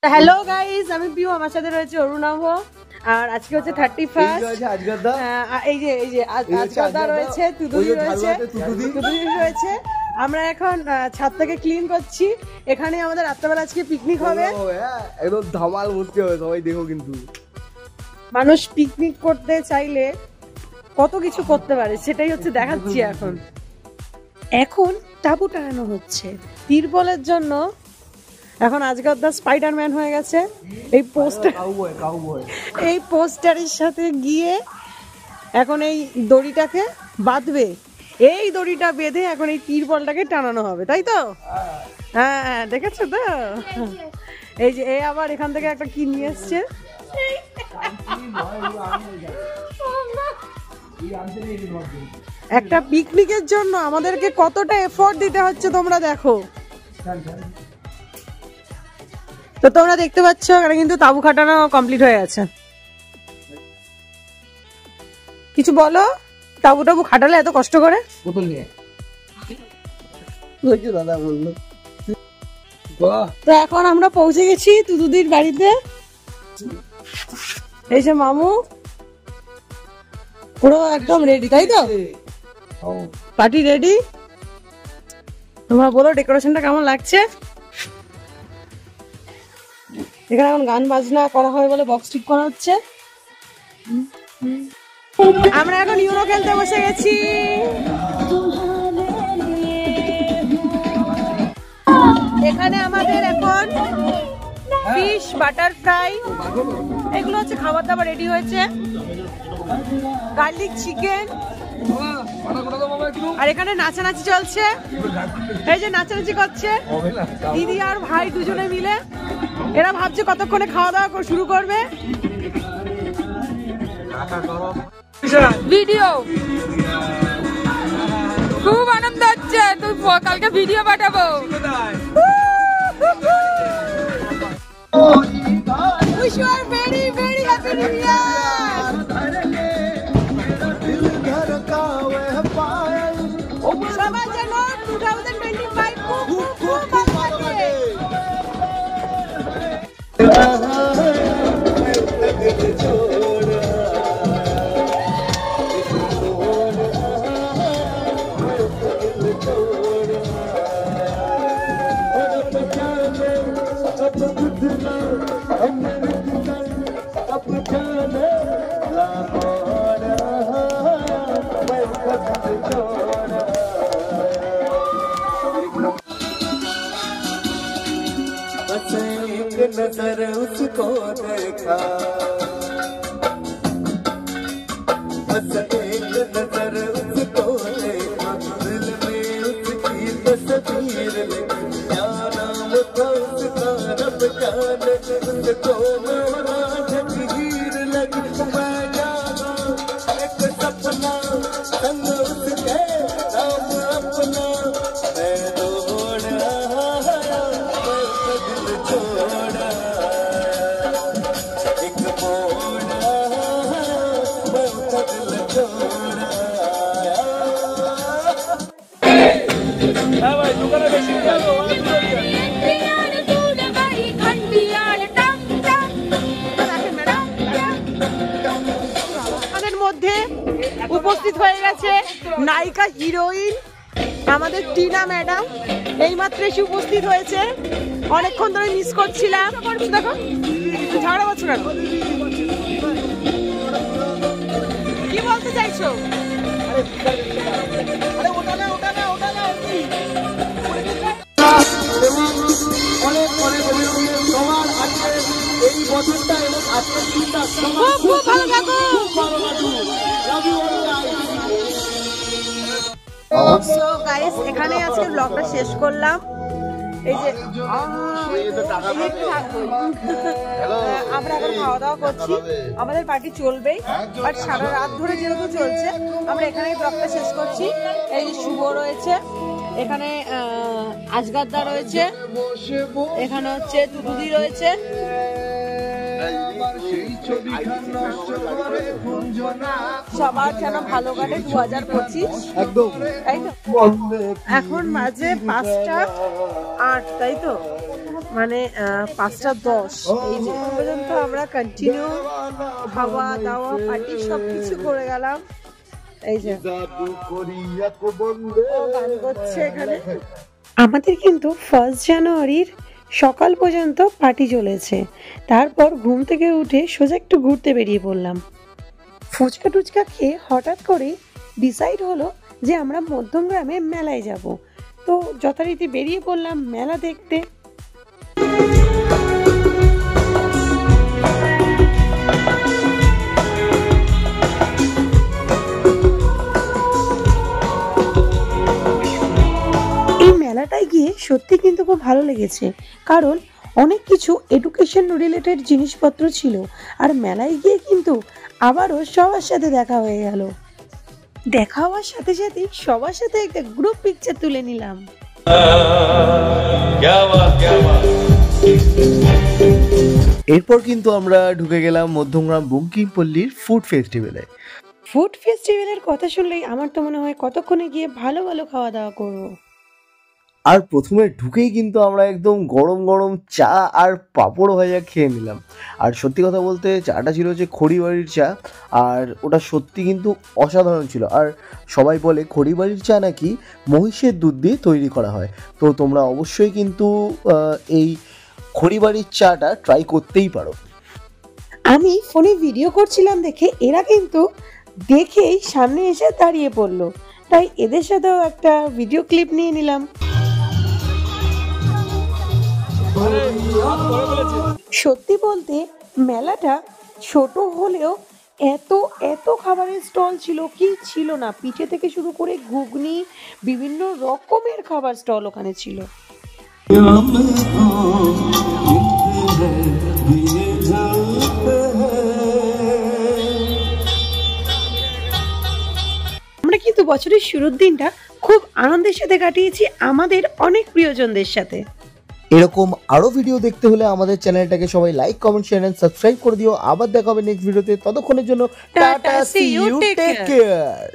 Hello guys, আমি পিউ, আমার সাথে রয়েছে অরুণাভ। আর আজকে হচ্ছে 31st। এই যে আজগদা রয়েছে, তুতুদি রয়েছে। আমরা এখন ছাদ থেকে ক্লিন করছি। এখানে আমাদের রাত্রেবেলা আজকে পিকনিক হবে, একদম ধামাল ভর্তি হবে, সবাই দেখো। কিন্তু মানুষ পিকনিক করতে চাইলে কত কিছু করতে পারে, সেটাই হচ্ছে দেখাচ্ছি। এখন তাঁবু টানানো হচ্ছে তিরপলের জন্য। এখন আজগদা স্পাইডারম্যান হয়ে গেছে। এই পোস্টারের সাথে গিয়ে এখন এই দড়িটাকে বাঁধবে। এই দড়িটা বেঁধে এখন এই তিরপলটাকে টানানো হবে, তাই তো? হ্যাঁ, দেখেছো তো? এই যে এ আবার এখান থেকে একটা কি নিয়ে এসছে। একটা পিকনিকের জন্য আমাদেরকে কতটা এফোর্ট দিতে হচ্ছে তোমরা দেখো। তো তোমরা দেখতে পাচ্ছ এখানে কিন্তু তাঁবু খাটানো কমপ্লিট হয়ে গেছে। কিছু বলো, তাঁবু খাটালে এত কষ্ট করে? তো এখন আমরা পৌঁছে গেছি তুতুদির বাড়িতে। এই যে মামু পুরো একদম রেডি, তাই তো? Party ready. তোমরা বলো ডেকোরেশনটা কেমন লাগছে? এখানে এখন গান বাজনা করা হয় বলে বক্স ঠিক করা হচ্ছে। আমরা এখন ইউনো খেলতে বসে গেছি। এখানে আমাদের এখন ফিশ, বাটার ফ্রাই, এগুলো হচ্ছে খাবার দাবার রেডি হয়েছে। Garlic chicken. আর এখানে নাচানাচি চলছে। এই যে নাচানাচি করছে দিদি আর ভাই দুজনে মিলে। এরা ভাবছে কতক্ষণে খাওয়া দাওয়া শুরু করবে। ভিডিও খুব আনন্দ হচ্ছে। তুই কালকে ভিডিও পাঠাবো। Wish you are very very happy New Year. সবার জন্য 2025 খুব ভালো কাটে। नजर उसको देखा, बस एक नजर उसको देखा, दिल में उसकी तस्वीर लगी। क्या नाम था उसका रब जाने, उसको मेरा जगीर लगी। मैं जाना एक सपना संग उसके नाम अपना, मैं दौड़ा मैं दिल छोड़ा। আমাদের মধ্যে উপস্থিত হয়ে গেছে নায়িকা হিরোইন আমাদের টিনা ম্যাডাম। এইমাত্র এসে উপস্থিত হয়েছে। অনেকক্ষণ ধরে মিস করছিলাম। দেখো ঝগড়া করছো কেন? কি বলতে চাইছো? খুব ভালো থাকো। সো গাইস, এখানে আজকে ব্লগটা শেষ করলাম। এই যে আমরা এখন খাওয়া দাওয়া করছি। আমাদের পার্টি চলবেই, বাট সারা রাত ধরে যেহেতু চলছে আমরা এখানেই ব্লগটা শেষ করছি। এই যে শুভ রয়েছে, এখানে আজগদা রয়েছে, এখানে হচ্ছে তুতুদি রয়েছে। সবার যেন ভালো কাটে 2025 একদম, তাই তো? এখন বাজে 5টা 8, তাই তো? মানে 5:10 এই যে পর্যন্ত আমরা কন্টিনিউ খাওয়া দাওয়া পার্টি সবকিছু করে গেলাম। এই যে ও গান করছে এখানে। আমাদের কিন্তু 1 জানুয়ারির সকাল পর্যন্ত পার্টি চলেছে, তারপর ঘুম থেকে উঠে সোজা একটু ঘুরতে বেরিয়ে পড়লাম। ফুচকা টুচকা খেয়ে হঠাৎ করে ডিসাইড হলো যে আমরা মধ্যমগ্রামে মেলায় যাব, তো যথারীতি বেরিয়ে পড়লাম মেলা দেখতে। এই মেলাটায় গিয়ে সত্যি কিন্তু খুব ভালো লেগেছে, কারণ অনেক কিছু এডুকেশন রিলেটেড জিনিসপত্র ছিল। আর মেলায় গিয়ে কিন্তু আবারও সবার সাথে দেখা হয়ে গেল। দেখা হওয়ার সাথে সাথে সবার সাথে একটা গ্রুপ পিকচার তুলে নিলাম। এরপর কিন্তু আমরা ঢুকে গেলাম মধ্যমগ্রাম বঙ্কিমপল্লীর ফুড ফেস্টিভ্যালে। ফুড ফেস্টিভ্যালের কথা শুনলেই আমার তো মনে হয় কতক্ষণে গিয়ে ভালো ভালো খাওয়া দাওয়া করবো। আর প্রথমে ঢুকেই কিন্তু আমরা একদম গরম গরম চা আর পাঁপড় ভাজা খেয়ে নিলাম। আর সত্যি কথা বলতে চাটা ছিল যে খড়িবাড়ির চা, আর ওটা সত্যি কিন্তু অসাধারণ ছিল। আর সবাই বলে খড়িবাড়ির চা নাকি মহিষের দুধ দিয়ে তৈরি করা হয়, তো তোমরা অবশ্যই কিন্তু এই খড়িবাড়ির চাটা ট্রাই করতেই পারো। আমি ফোনে ভিডিও করছিলাম দেখে এরা কিন্তু দেখেই সামনে এসে দাঁড়িয়ে পড়লো, তাই এদের সাথেও একটা ভিডিও ক্লিপ নিয়ে নিলাম। সত্যি বলতে মেলাটা ছোট হলেও এত এত খাবারের স্টল ছিল, কি ছিল না, পিঠে থেকে শুরু করে ঘুগনি, বিভিন্ন রকমের খাবার স্টল ওখানে ছিল। আমরা কিন্তু বছরের শুরুর দিনটা খুব আনন্দের সাথে কাটিয়েছি আমাদের অনেক প্রিয়জনদের সাথে। এরকম আরো ভিডিও দেখতে হলে আমাদের চ্যানেলটাকে সবাই like comment share and subscribe করে দিও। আবার দেখা হবে নেক্সট ভিডিওতে, ততক্ষণের জন্য tata, see you, take care.